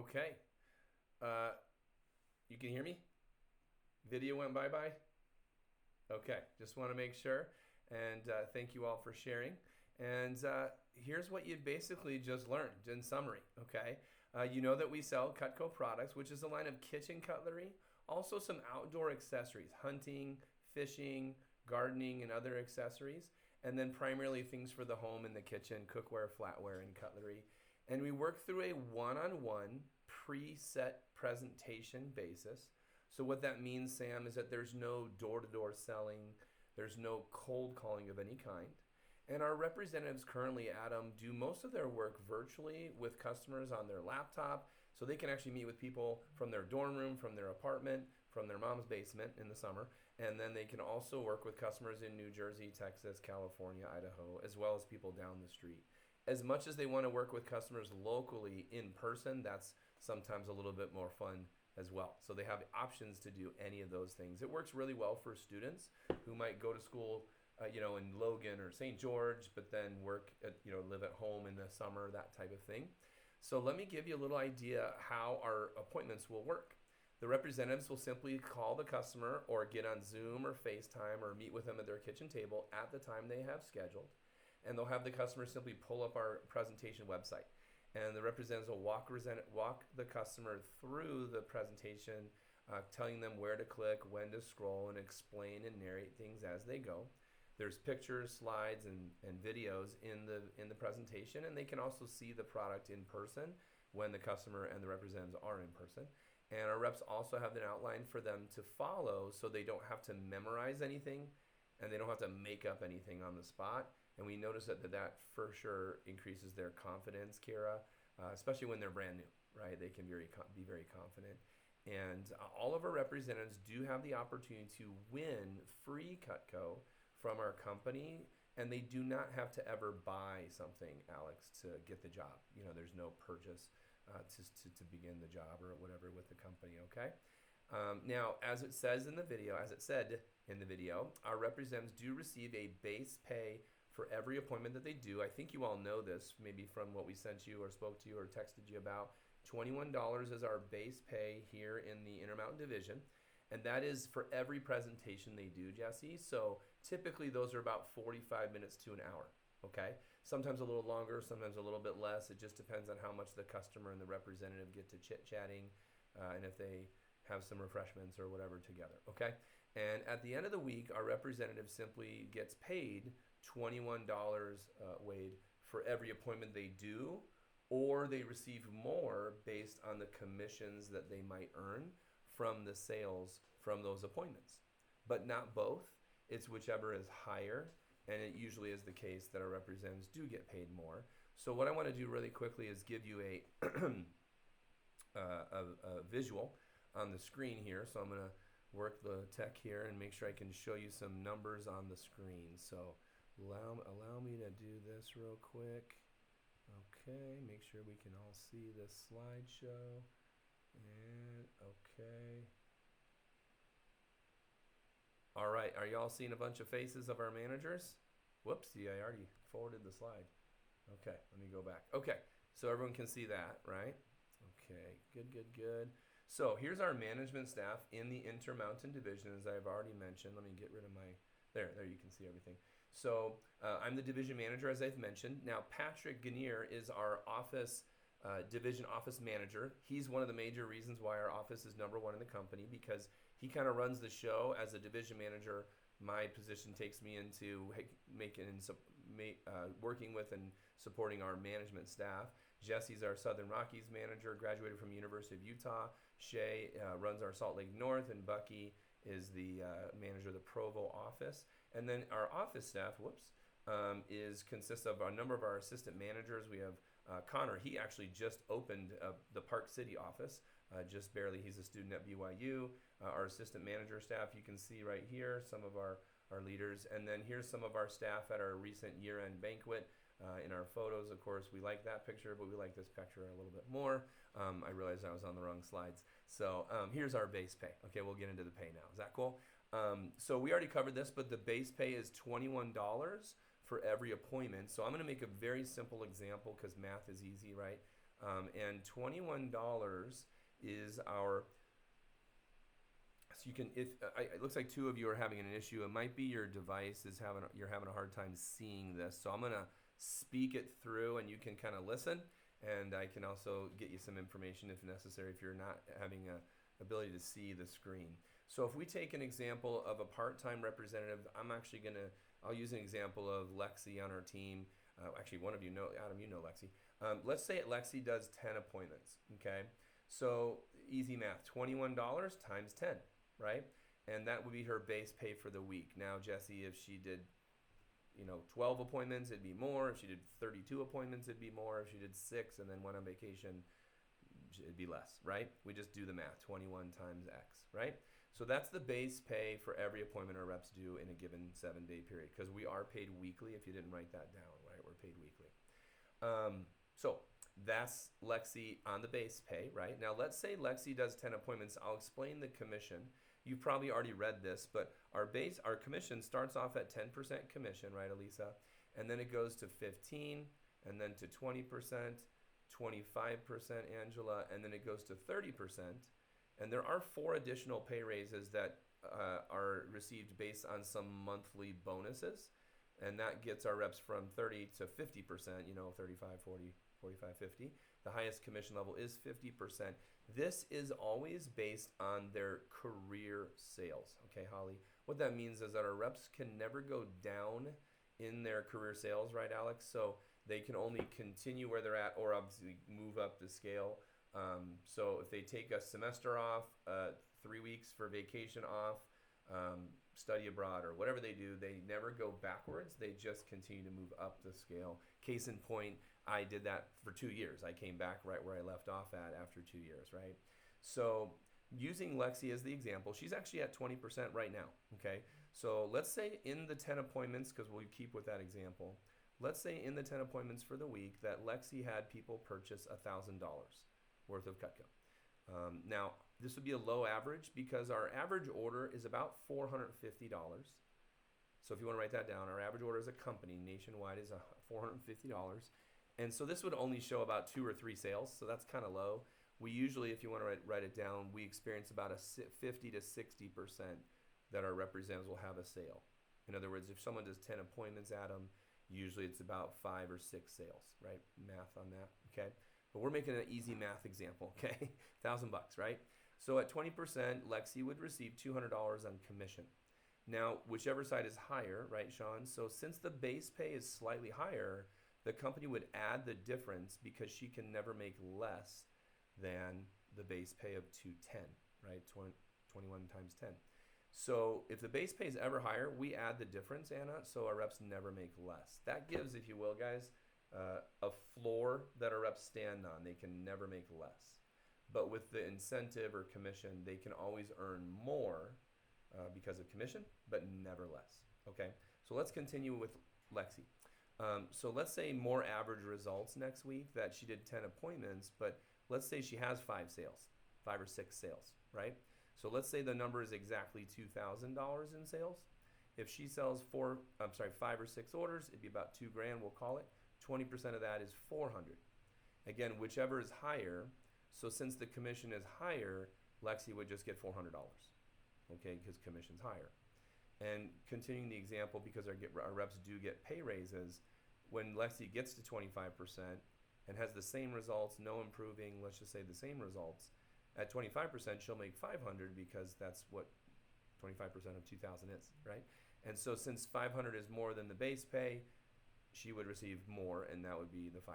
Okay. Uh, you can hear me? Video went bye-bye? Okay, just want to make sure. And thank you all for sharing. And here's what you basically just learned in summary, okay? You know that we sell Cutco products, which is a line of kitchen cutlery, also some outdoor accessories, hunting, fishing, gardening, and other accessories, and then primarily things for the home and the kitchen, cookware, flatware, and cutlery. And we work through a one-on-one preset presentation basis. So what that means, Sam, is that there's no door-to-door selling, there's no cold calling of any kind. And our representatives currently, Adam, do most of their work virtually with customers on their laptop, so they can actually meet with people from their dorm room, from their apartment, from their mom's basement in the summer. And then they can also work with customers in New Jersey, Texas, California, Idaho, as well as people down the street. As much as they want to work with customers locally in person, that's sometimes a little bit more fun as well. So they have options to do any of those things. It works really well for students who might go to school, in Logan or St. George, but then work live at home in the summer, that type of thing. So let me give you a little idea how our appointments will work. The representatives will simply call the customer or get on Zoom or FaceTime or meet with them at their kitchen table at the time they have scheduled. And they'll have the customer simply pull up our presentation website. And the representatives will walk the customer through the presentation, telling them where to click, when to scroll, and explain and narrate things as they go. There's pictures, slides, and videos in the presentation, and they can also see the product in person when the customer and the representatives are in person. And our reps also have an outline for them to follow, so they don't have to memorize anything, and they don't have to make up anything on the spot. And we notice that for sure increases their confidence, Kara, especially when they're brand new, right? They can be very confident. And all of our representatives do have the opportunity to win free Cutco from our company, and they do not have to ever buy something, Alex, to get the job. There's no purchase to begin the job or whatever with the company, okay? Now, as it said in the video, our representatives do receive a base pay for every appointment that they do. I think you all know this, maybe from what we sent you or spoke to you or texted you about. $21 is our base pay here in the Intermountain Division. And that is for every presentation they do, Jesse. So typically those are about 45 minutes to an hour, okay? Sometimes a little longer, sometimes a little bit less. It just depends on how much the customer and the representative get to chit-chatting and if they have some refreshments or whatever together, okay? And at the end of the week, our representative simply gets paid $21, Wade, for every appointment they do, or they receive more based on the commissions that they might earn from the sales from those appointments. But not both. It's whichever is higher, and it usually is the case that our representatives do get paid more. So what I want to do really quickly is give you a visual on the screen here. So I'm going to work the tech here and make sure I can show you some numbers on the screen. So allow me to do this real quick. Okay, make sure we can all see this slideshow. And okay. All right, are y'all seeing a bunch of faces of our managers? Whoopsie, I already forwarded the slide. Okay, let me go back. Okay, so everyone can see that, right? Okay, good. So here's our management staff in the Intermountain Division, as I've already mentioned. Let me get rid of my, there you can see everything. So I'm the division manager, as I've mentioned. Now, Patrick Gannier is our division office manager. He's one of the major reasons why our office is number one in the company, because he kind of runs the show. As a division manager, my position takes me into working with and supporting our management staff. Jesse's our Southern Rockies manager, graduated from University of Utah. Shay runs our Salt Lake North, and Bucky is the manager of the Provo office. And then our office staff, consists of a number of our assistant managers. We have Connor. He actually just opened the Park City office, just barely. He's a student at BYU. Our assistant manager staff, you can see right here, some of our leaders. And then here's some of our staff at our recent year-end banquet. In our photos, of course, we like that picture, but we like this picture a little bit more. I realized I was on the wrong slides. So here's our base pay. Okay, we'll get into the pay now. Is that cool? So we already covered this, but the base pay is $21 for every appointment. So I'm going to make a very simple example because math is easy, right? And $21 is our, so you can, if it looks like two of you are having an issue. It might be your device is you're having a hard time seeing this. So I'm gonna speak it through, and you can kind of listen, and I can also get you some information if necessary if you're not having a ability to see the screen. So if we take an example of a part-time representative, I'll use an example of Lexi on our team. Actually, one of you know, Adam, you know Lexi. Let's say Lexi does 10 appointments, okay? So easy math, $21 times 10, right? And that would be her base pay for the week. Now, Jesse, if she did 12 appointments, it'd be more. If she did 32 appointments, it'd be more. If she did 6 and then went on vacation, it'd be less, right? We just do the math, 21 times X, right? So that's the base pay for every appointment our reps do in a given 7-day period, because we are paid weekly if you didn't write that down, right? We're paid weekly. So that's Lexi on the base pay, right? Now let's say Lexi does 10 appointments. I'll explain the commission. You've probably already read this, but our commission starts off at 10% commission, right, Elisa? And then it goes to 15, and then to 20%, 25%, Angela, and then it goes to 30%. And there are 4 additional pay raises that are received based on some monthly bonuses. And that gets our reps from 30 to 50%, 35, 40, 45, 50. The highest commission level is 50%. This is always based on their career sales. Okay, Holly? What that means is that our reps can never go down in their career sales, right, Alex? So they can only continue where they're at or obviously move up the scale. So if they take a semester off, 3 weeks for vacation off, study abroad or whatever they do, they never go backwards. They just continue to move up the scale. Case in point, I did that for 2 years. I came back right where I left off at after 2 years, right? So using Lexi as the example, she's actually at 20% right now, okay? So let's say in the 10 appointments, because we'll keep with that example, let's say in the 10 appointments for the week that Lexi had people purchase $1,000 worth of Cutco. Now, this would be a low average because our average order is about $450. So if you want to write that down, our average order as a company nationwide is $450. And so this would only show about 2 or 3 sales, so that's kind of low. We usually, if you want to write it down, we experience about a 50 to 60% that our representatives will have a sale. In other words, if someone does 10 appointments, Adam, usually it's about 5 or 6 sales, right? Math on that, okay? But we're making an easy math example, okay? $1,000 bucks, right? So at 20%, Lexi would receive $200 on commission. Now, whichever side is higher, right, Sean? So since the base pay is slightly higher, the company would add the difference because she can never make less than the base pay of 210, right? 21 times 10. So if the base pay is ever higher, we add the difference, Anna, so our reps never make less. That gives, if you will, guys, a floor that our reps stand on. They can never make less. But with the incentive or commission, they can always earn more because of commission, but never less. Okay, so let's continue with Lexi. So let's say more average results next week that she did 10 appointments, but let's say she has 5 sales, 5 or 6 sales, right? So let's say the number is exactly $2,000 in sales. If she sells 5 or 6 orders, it'd be about $2,000, we'll call it. 20% of that is 400. Again, whichever is higher. So since the commission is higher, Lexi would just get $400, okay, because commission's higher. And continuing the example, because our reps do get pay raises, when Lexi gets to 25% and has the same results, no improving, let's just say the same results, at 25% she'll make 500 because that's what 25% of 2,000 is, right? And so since 500 is more than the base pay, she would receive more, and that would be the $500.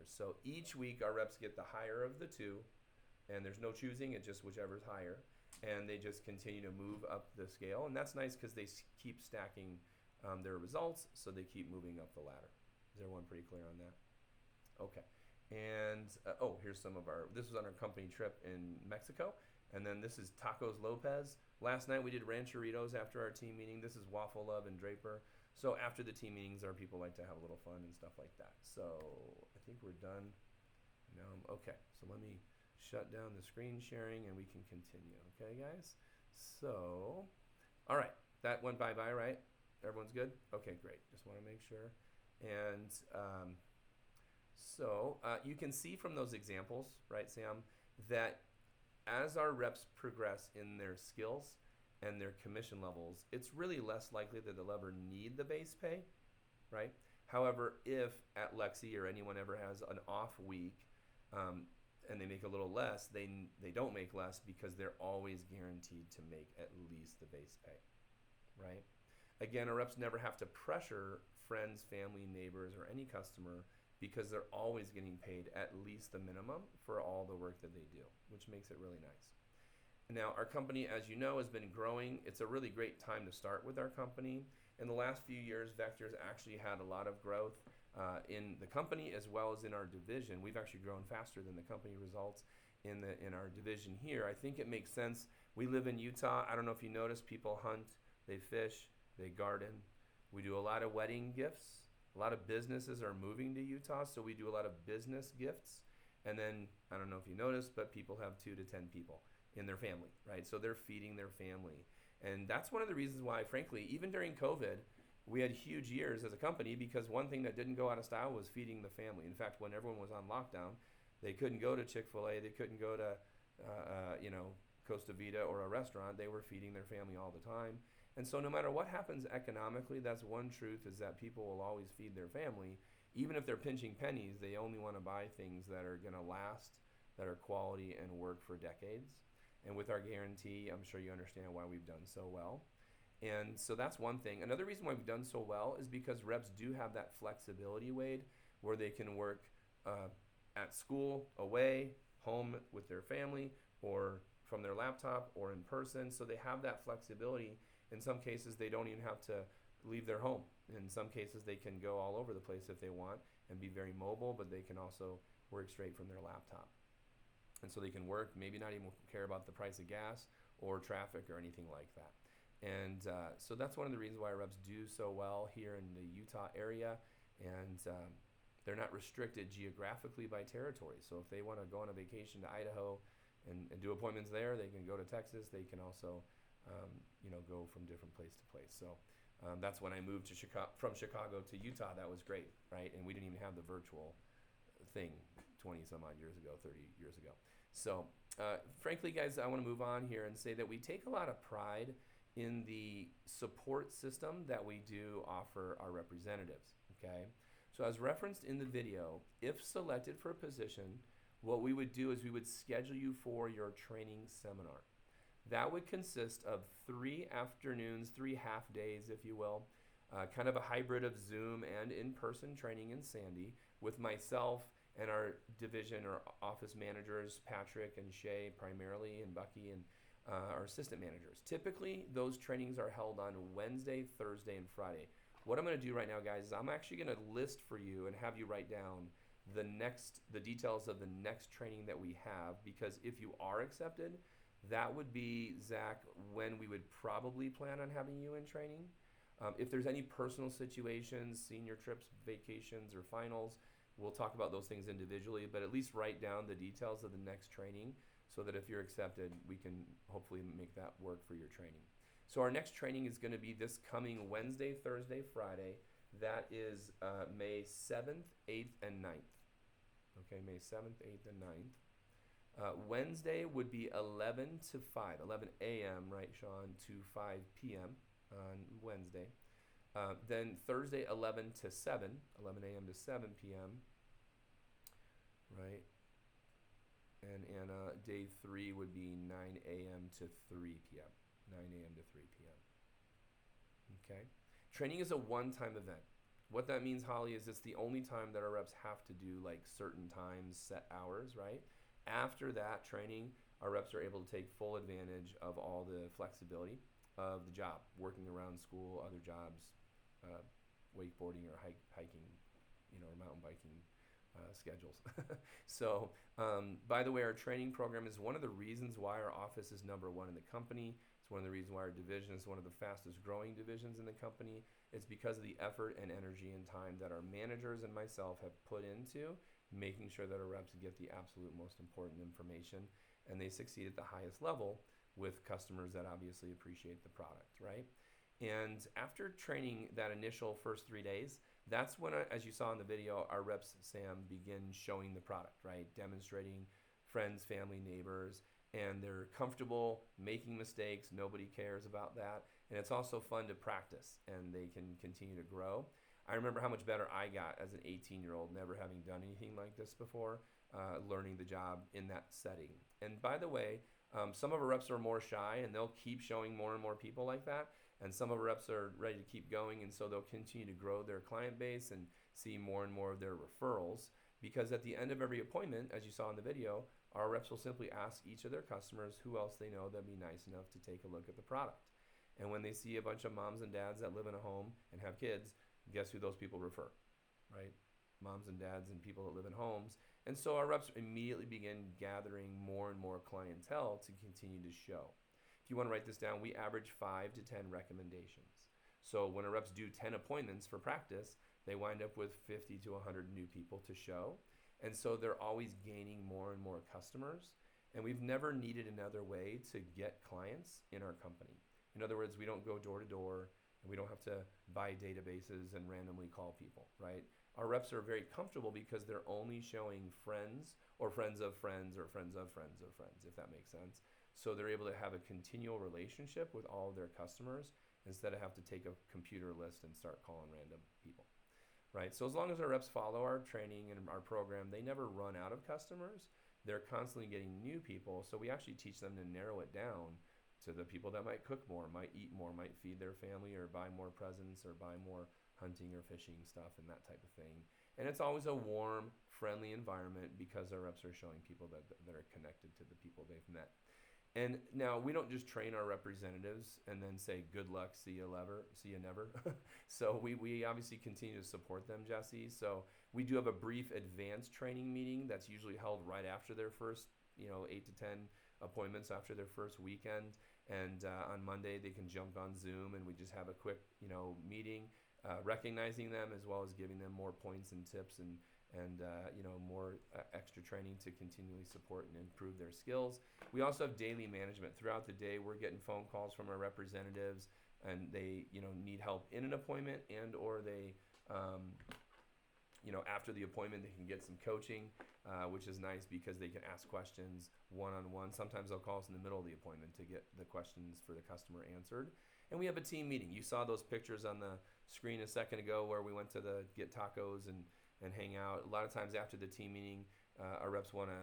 So each week our reps get the higher of the two, and there's no choosing, it's just whichever's higher, and they just continue to move up the scale. And that's nice because they keep stacking their results, so they keep moving up the ladder. Is everyone pretty clear on that? Okay. And here's some of this was on our company trip in Mexico, and then this is Tacos Lopez. Last night we did rancheritos after our team meeting. This is Waffle Love and Draper. So after the team meetings, our people like to have a little fun and stuff like that. So I think we're done. No, okay, so let me shut down the screen sharing and we can continue. Okay, guys? So, all right, that went bye-bye, right? Everyone's good? Okay, great. Just want to make sure. And So you can see from those examples, right, Sam, that as our reps progress in their skills and their commission levels, it's really less likely that they'll ever need the base pay, right? However, if at Lexi or anyone ever has an off week and they make a little less, they don't make less because they're always guaranteed to make at least the base pay, right? Again, our reps never have to pressure friends, family, neighbors, or any customer because they're always getting paid at least the minimum for all the work that they do, which makes it really nice. Now, our company, as you know, has been growing. It's a really great time to start with our company. In the last few years, Vector's actually had a lot of growth in the company as well as in our division. We've actually grown faster than the company results in our division here. I think it makes sense. We live in Utah. I don't know if you notice, people hunt, they fish, they garden. We do a lot of wedding gifts. A lot of businesses are moving to Utah, so we do a lot of business gifts. And then, I don't know if you noticed, but people have 2 to 10 people in their family, right? So they're feeding their family. And that's one of the reasons why, frankly, even during COVID, we had huge years as a company because one thing that didn't go out of style was feeding the family. In fact, when everyone was on lockdown, they couldn't go to Chick-fil-A, they couldn't go to, Costa Vida or a restaurant. They were feeding their family all the time. And so no matter what happens economically, that's one truth, is that people will always feed their family. Even if they're pinching pennies, they only want to buy things that are going to last, that are quality and work for decades. And with our guarantee, I'm sure you understand why we've done so well. And so that's one thing. Another reason why we've done so well is because reps do have that flexibility, Wade, where they can work at school, away, home with their family, or from their laptop, or in person. So they have that flexibility. In some cases, they don't even have to leave their home. In some cases, they can go all over the place if they want and be very mobile, but they can also work straight from their laptop. And so they can work, maybe not even care about the price of gas or traffic or anything like that. And so that's one of the reasons why our reps do so well here in the Utah area. And they're not restricted geographically by territory. So if they want to go on a vacation to Idaho and do appointments there, they can go to Texas. They can also go from different place to place. So that's when I moved to from Chicago to Utah. That was great, right? And we didn't even have the virtual thing 20 some odd years ago, 30 years ago. So frankly, guys, I want to move on here and say that we take a lot of pride in the support system that we do offer our representatives, okay? So as referenced in the video, if selected for a position, what we would do is we would schedule you for your training seminar. That would consist of 3 afternoons, 3 half days, if you will, kind of a hybrid of Zoom and in-person training in Sandy with myself and our division or office managers, Patrick and Shay primarily, and Bucky, and our assistant managers. Typically, those trainings are held on Wednesday, Thursday, and Friday. What I'm going to do right now, guys, is I'm actually going to list for you and have you write down the details of the next training that we have, because if you are accepted, that would be, Zach, when we would probably plan on having you in training. If there's any personal situations, senior trips, vacations, or finals, we'll talk about those things individually, but at least write down the details of the next training so that if you're accepted, we can hopefully make that work for your training. So our next training is going to be this coming Wednesday, Thursday, Friday. That is May 7th, 8th, and 9th. Okay, May 7th, 8th, and 9th. Wednesday would be 11 to 5, 11 a.m., right, Sean, to 5 p.m. on Wednesday. Then Thursday, 11 to 7, 11 a.m. to 7 p.m., right? And Anna, day 3 would be 9 a.m. to 3 p.m., 9 a.m. to 3 p.m. Okay? Training is a one-time event. What that means, Holly, is it's the only time that our reps have to do like certain times, set hours, right? After that training, our reps are able to take full advantage of all the flexibility of the job, working around school, other jobs, wakeboarding or hiking, or mountain biking schedules. So, by the way, our training program is one of the reasons why our office is #1 in the company. It's one of the reasons why our division is one of the fastest growing divisions in the company. It's because of the effort and energy and time that our managers and myself have put into making sure that our reps get the absolute most important information, and they succeed at the highest level with customers that obviously appreciate the product, right? And after training that initial first 3 days, That's when, as you saw in the video, our reps, Sam, begin showing the product, right? Demonstrating friends, family, neighbors, and they're comfortable making mistakes. Nobody cares about that. And it's also fun to practice, and they can continue to grow. I remember how much better I got as an 18-year-old, never having done anything like this before, learning the job in that setting. And by the way, some of our reps are more shy, and they'll keep showing more and more people like that. And some of our reps are ready to keep going, and so they'll continue to grow their client base and see more and more of their referrals. Because at the end of every appointment, as you saw in the video, our reps will simply ask each of their customers who else they know that'd be nice enough to take a look at the product. And when they see a bunch of moms and dads that live in a home and have kids, guess who those people refer, right? Moms and dads and people that live in homes. And so our reps immediately begin gathering more and more clientele to continue to show. If you want to write this down, we average 5 to 10 recommendations. So when our reps do 10 appointments for practice, they wind up with 50 to 100 new people to show. And so they're always gaining more and more customers. And we've never needed another way to get clients in our company. In other words, we don't go door to door, and we don't have to buy databases and randomly call people, right? Our reps are very comfortable because they're only showing friends or friends of friends or friends of friends of friends, if that makes sense. So they're able to have a continual relationship with all of their customers instead of have to take a computer list and start calling random people, right? So as long as our reps follow our training and our program, they never run out of customers. They're constantly getting new people. So we actually teach them to narrow it down to the people that might cook more, might eat more, might feed their family, or buy more presents, or buy more hunting or fishing stuff and that type of thing. And it's always a warm, friendly environment because our reps are showing people that are connected to the people they've met. And now we don't just train our representatives and then say, good luck, see you never. So we obviously continue to support them, Jesse. So we do have a brief advanced training meeting that's usually held right after their first, 8 to 10 appointments after their first weekend. And on Monday, they can jump on Zoom and we just have a quick, meeting, recognizing them as well as giving them more points and tips and more extra training to continually support and improve their skills. We also have daily management. Throughout the day, we're getting phone calls from our representatives, and they, need help in an appointment, and or they, after the appointment, they can get some coaching, which is nice because they can ask questions one-on-one. Sometimes they'll call us in the middle of the appointment to get the questions for the customer answered. And we have a team meeting. You saw those pictures on the screen a second ago where we went to get tacos and hang out. A lot of times after the team meeting, our reps want to,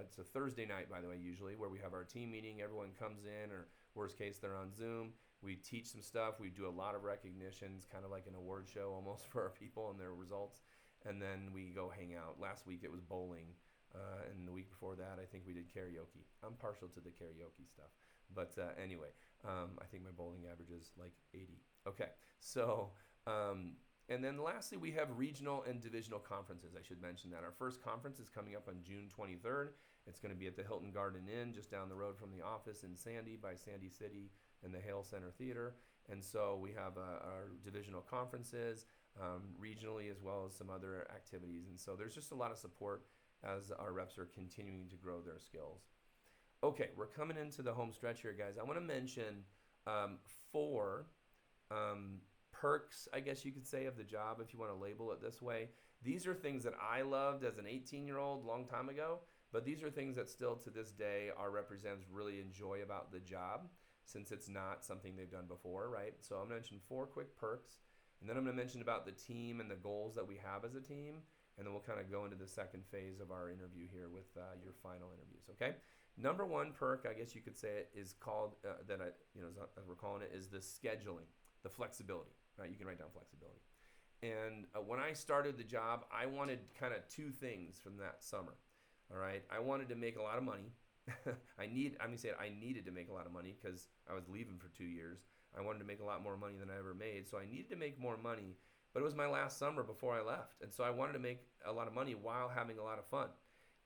it's a Thursday night, by the way, usually, where we have our team meeting. Everyone comes in, or worst case, they're on Zoom. We teach some stuff. We do a lot of recognitions, kind of like an award show almost for our people and their results. And then we go hang out. Last week it was bowling. And the week before that, I think we did karaoke. I'm partial to the karaoke stuff. But anyway, I think my bowling average is like 80. Okay, so... and then lastly, we have regional and divisional conferences. I should mention that. Our first conference is coming up on June 23rd. It's going to be at the Hilton Garden Inn, just down the road from the office in Sandy by Sandy City and the Hale Center Theater. And so we have our divisional conferences regionally, as well as some other activities. And so there's just a lot of support as our reps are continuing to grow their skills. Okay, we're coming into the home stretch here, guys. I want to mention 4 perks, I guess you could say, of the job, if you want to label it this way. These are things that I loved as an 18-year-old long time ago, but these are things that still to this day our representatives really enjoy about the job, since it's not something they've done before, right? So I'm going to mention 4 quick perks, and then I'm going to mention about the team and the goals that we have as a team, and then we'll kind of go into the second phase of our interview here with your final interviews, okay? Number 1 perk, I guess you could say it, is called, as we're calling it, is the scheduling, the flexibility, right? You can write down flexibility. And when I started the job, I wanted kind of 2 things from that summer, all right? I wanted to make a lot of money. I needed to make a lot of money because I was leaving for 2 years. I wanted to make a lot more money than I ever made, so I needed to make more money, but it was my last summer before I left, and so I wanted to make a lot of money while having a lot of fun.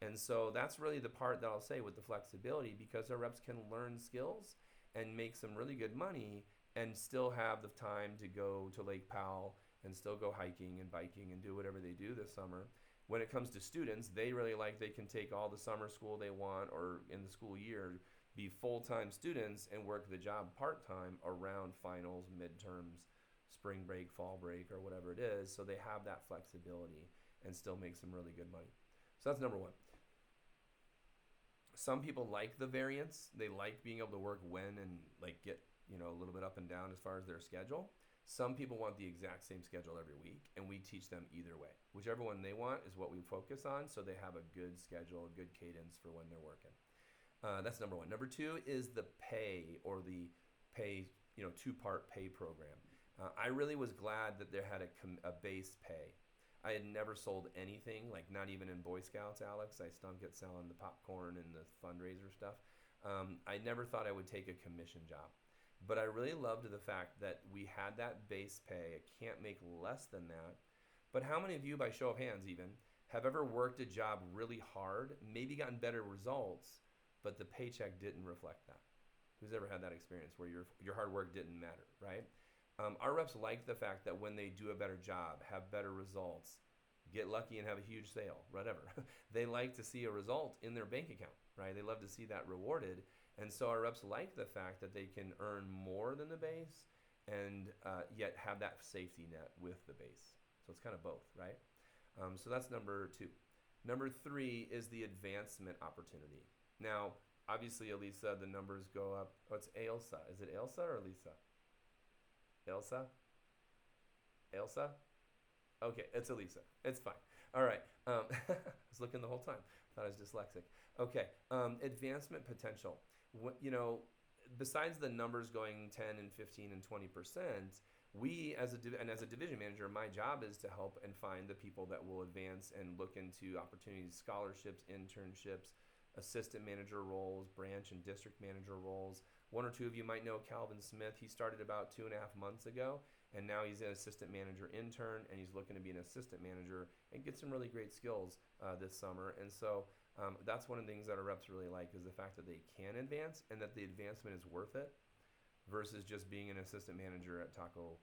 And so that's really the part that I'll say with the flexibility, because our reps can learn skills and make some really good money and still have the time to go to Lake Powell and still go hiking and biking and do whatever they do this summer. When it comes to students, they really they can take all the summer school they want, or in the school year, be full-time students and work the job part-time around finals, midterms, spring break, fall break, or whatever it is, so they have that flexibility and still make some really good money. So that's number one. Some people like the variance. They like being able to work when and like get, a little bit up and down as far as their schedule. Some people want the exact same schedule every week, and we teach them either way. Whichever one they want is what we focus on, so they have a good schedule, a good cadence for when they're working. That's number one. Number two is the pay, or the pay, two-part pay program. I really was glad that there had a base pay. I had never sold anything, like not even in Boy Scouts, Alex. I stunk at selling the popcorn and the fundraiser stuff. I never thought I would take a commission job. But I really loved the fact that we had that base pay. I can't make less than that. But how many of you, by show of hands even, have ever worked a job really hard, maybe gotten better results, but the paycheck didn't reflect that? Who's ever had that experience where your hard work didn't matter, right? Our reps like the fact that when they do a better job, have better results, get lucky and have a huge sale, whatever, they like to see a result in their bank account, right? They love to see that rewarded. And so our reps like the fact that they can earn more than the base and yet have that safety net with the base. So it's kind of both, right? So that's number two. Number three is the advancement opportunity. Now, obviously, Elisa, the numbers go up. Oh, it's Ailsa. Is it Ailsa or Elisa? Elsa? Elsa? Okay, it's Elisa. It's fine. All right. I was looking the whole time. Thought I was dyslexic. Okay. Advancement potential. Besides the numbers going 10 and 15 and 20%, we as a division manager, my job is to help and find the people that will advance and look into opportunities, scholarships, internships, assistant manager roles, branch and district manager roles. One or two of you might know Calvin Smith. He started about 2.5 months ago, and now he's an assistant manager intern, and he's looking to be an assistant manager and get some really great skills this summer. And so that's one of the things that our reps really like, is the fact that they can advance and that the advancement is worth it versus just being an assistant manager at Taco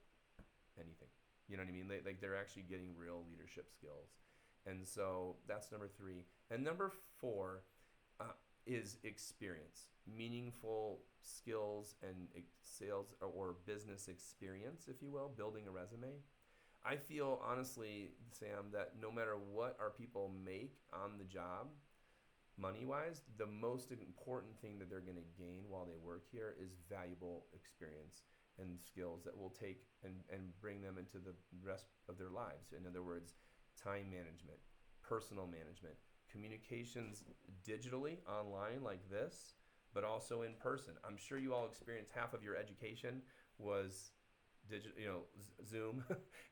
anything. You know what I mean? They're actually getting real leadership skills. And so that's number three. And number four is experience, meaningful skills and sales or business experience, if you will, building a resume. I feel honestly, Sam, that no matter what our people make on the job, money-wise, the most important thing that they're going to gain while they work here is valuable experience and skills that will take and bring them into the rest of their lives. In other words, time management, personal management, communications digitally, online like this, but also in person. I'm sure you all experienced half of your education was digital, Zoom,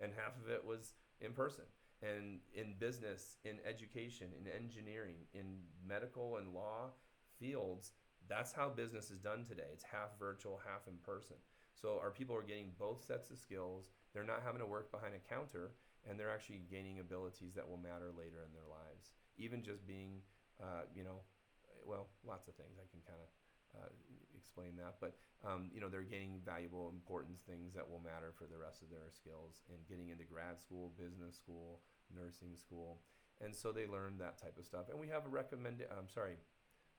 and half of it was in person. And in business, in education, in engineering, in medical and law fields, that's how business is done today. It's half virtual, half in person. So our people are getting both sets of skills. They're not having to work behind a counter, and they're actually gaining abilities that will matter later in their lives. Even just being, lots of things. I can kind of explain that. But, they're gaining valuable, important things that will matter for the rest of their skills and getting into grad school, business school, nursing school. And so they learn that type of stuff. And we have a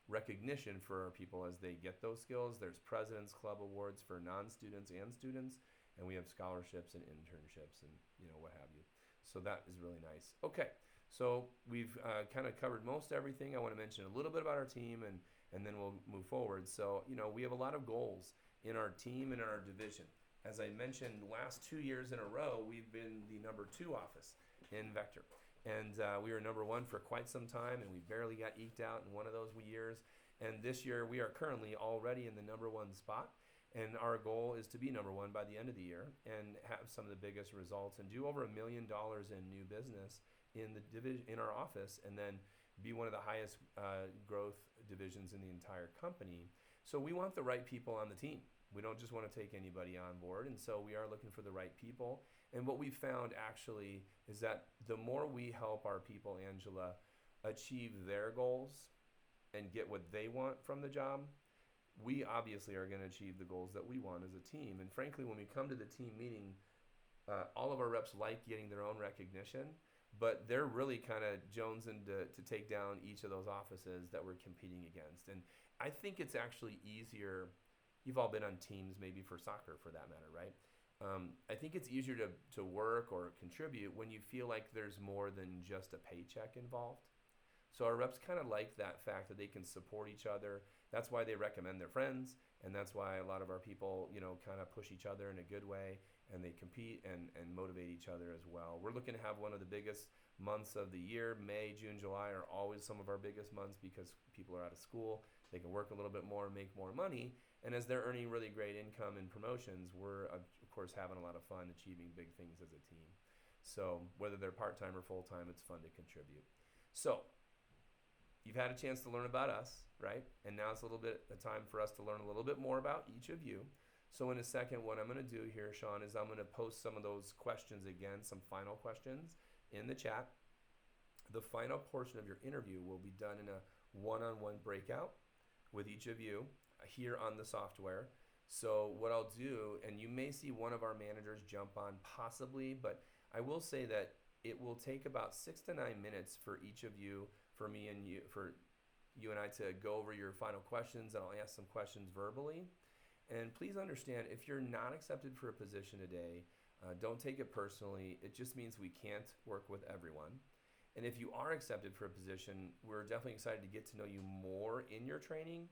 recognition for our people as they get those skills. There's President's Club awards for non-students and students, and we have scholarships and internships and what have you. So that is really nice. Okay, so we've kind of covered most everything. I want to mention a little bit about our team, and then we'll move forward. So we have a lot of goals in our team and in our division. As I mentioned, last 2 years in a row, we've been the number 2 office in Vector. And we were number 1 for quite some time, and we barely got eked out in one of those years. And this year, we are currently already in the number 1 spot. And our goal is to be number 1 by the end of the year and have some of the biggest results and do over $1 million in new business in the division, in our office, and then be one of the highest growth divisions in the entire company. So we want the right people on the team. We don't just want to take anybody on board. And so we are looking for the right people. And what we found actually is that the more we help our people, Angela, achieve their goals and get what they want from the job, we obviously are going to achieve the goals that we want as a team. And frankly, when we come to the team meeting, all of our reps like getting their own recognition, but they're really kind of jonesing to take down each of those offices that we're competing against. And I think it's actually easier. You've all been on teams maybe for soccer, for that matter, right? I think it's easier to work or contribute when you feel like there's more than just a paycheck involved. So our reps kind of like that fact that they can support each other. That's why they recommend their friends, and that's why a lot of our people, kind of push each other in a good way, and they compete and motivate each other as well. We're looking to have one of the biggest months of the year. May, June, July are always some of our biggest months because people are out of school. They can work a little bit more, make more money, and as they're earning really great income and promotions, we're of course having a lot of fun achieving big things as a team. So whether they're part-time or full-time, it's fun to contribute. So you've had a chance to learn about us, right? And now it's a little bit of time for us to learn a little bit more about each of you. So in a second, what I'm going to do here, Sean, is I'm going to post some of those questions again, some final questions in the chat. The final portion of your interview will be done in a one-on-one breakout with each of you here on the software. So what I'll do, and you may see one of our managers jump on possibly, but I will say that it will take about 6 to 9 minutes for each of you, for me and you, for you and I to go over your final questions, and I'll ask some questions verbally. And please understand, if you're not accepted for a position today, don't take it personally. It just means we can't work with everyone. And if you are accepted for a position, we're definitely excited to get to know you more in your training.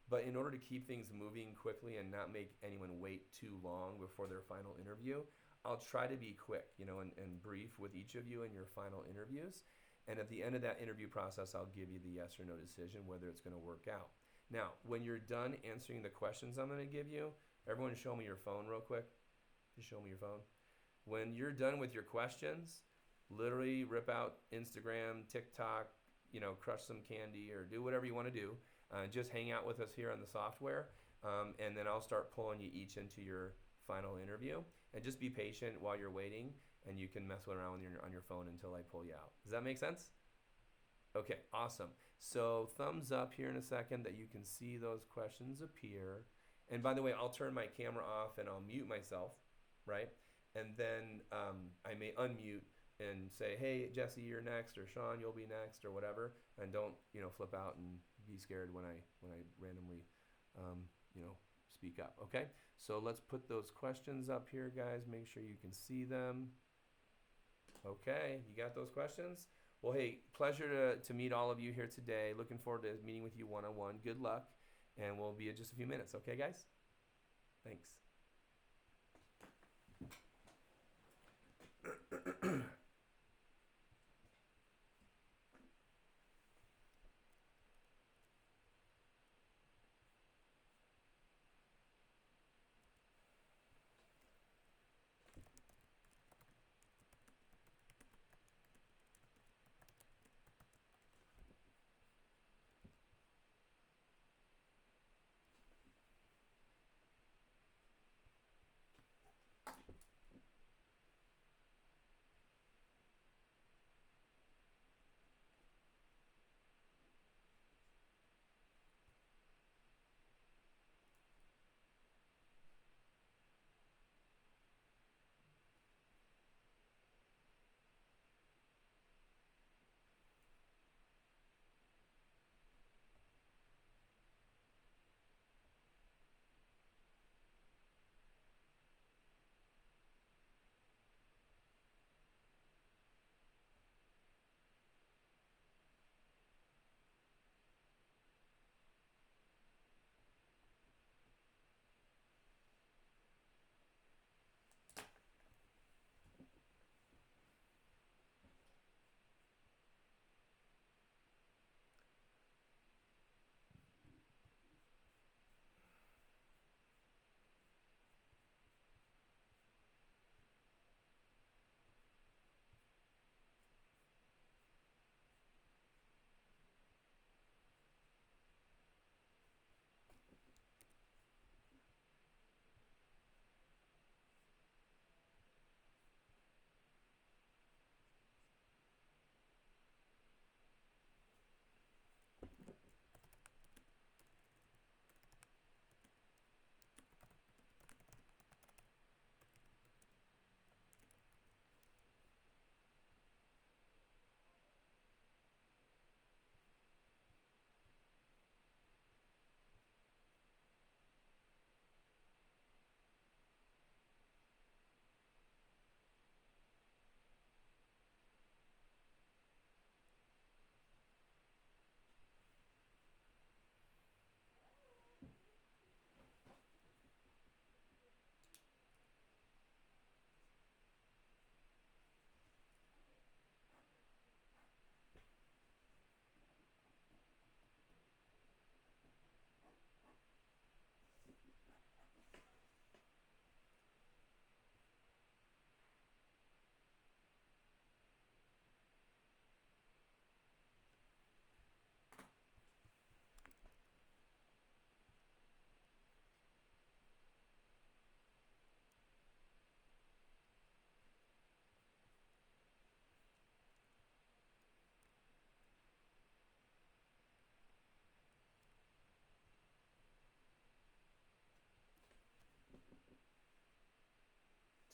But in order to keep things moving quickly and not make anyone wait too long before their final interview, I'll try to be quick, and brief with each of you in your final interviews. And at the end of that interview process, I'll give you the yes or no decision whether it's going to work out. Now, when you're done answering the questions I'm going to give you, everyone show me your phone real quick. Just show me your phone. When you're done with your questions, literally rip out Instagram, TikTok, crush some candy or do whatever you want to do. Just hang out with us here on the software, and then I'll start pulling you each into your final interview. And just be patient while you're waiting, and you can mess around on your phone until I pull you out. Does that make sense? Okay, awesome. So thumbs up here in a second that you can see those questions appear. And by the way, I'll turn my camera off and I'll mute myself, right? And then I may unmute and say, hey, Jesse, you're next, or Sean, you'll be next, or whatever. And don't, flip out and be scared when I randomly, speak up. Okay, so let's put those questions up here, guys. Make sure you can see them. Okay, you got those questions? Well, hey, pleasure to meet all of you here today. Looking forward to meeting with you one-on-one. Good luck, and we'll be in just a few minutes. Okay, guys? Thanks.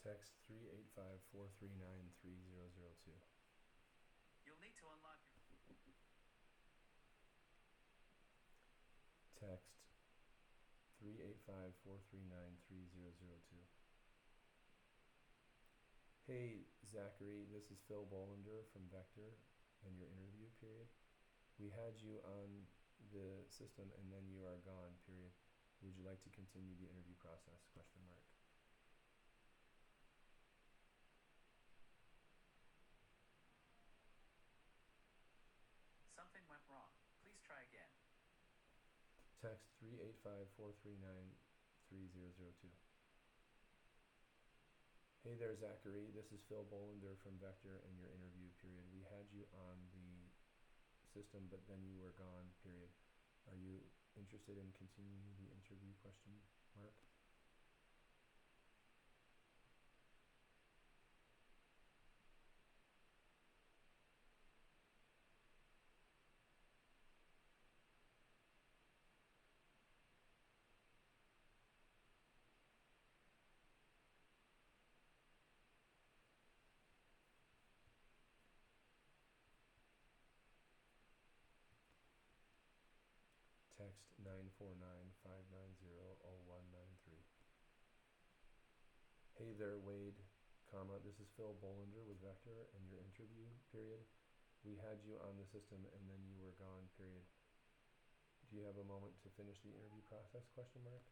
Text 385-439-3002. You'll need to unlock your... Text 385-439-3002. Hey, Zachary, this is Phil Bolander from Vector and your interview period. We had you on the system and then you are gone, period. Would you like to continue the interview process? Question mark. Something went wrong. Please try again. Text 385-439-3002. Hey there, Zachary. This is Phil Bolander from Vector and your interview period. We had you on the system, but then you were gone, period. Are you interested in continuing the interview? Question mark. Text 949-590-0193. Hey there, Wade, comma, this is Phil Bolander with Vector and your interview period. We had you on the system and then you were gone, period. Do you have a moment to finish the interview process? Question mark.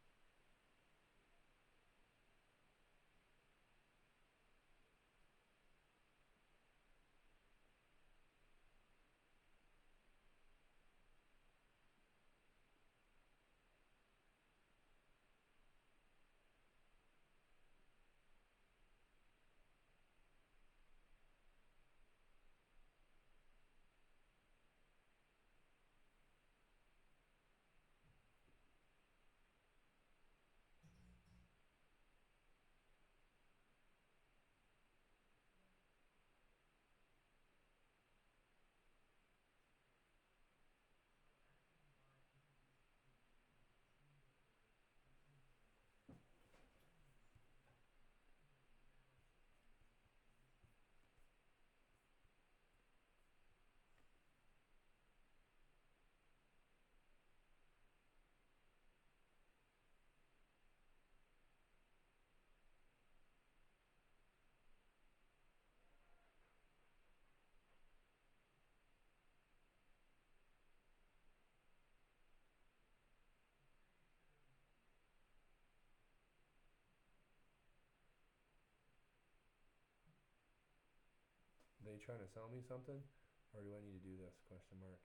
Are they trying to sell me something? Or do I need to do this? Question mark.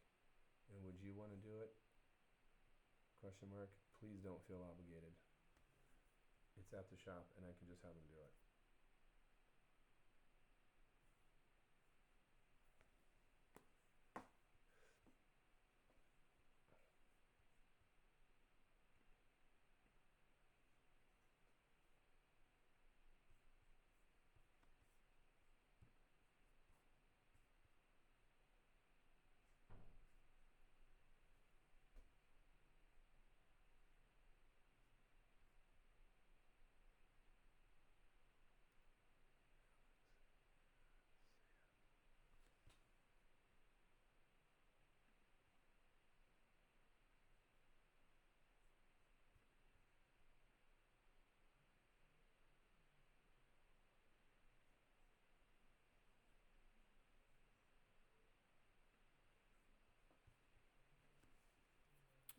And would you want to do it? Question mark. Please don't feel obligated. It's at the shop and I can just have them do it.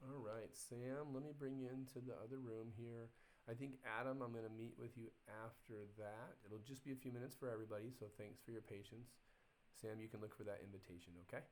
All right, Sam, let me bring you into the other room here. I think, Adam, I'm going to meet with you after that. It'll just be a few minutes for everybody, so thanks for your patience. Sam, you can look for that invitation, okay?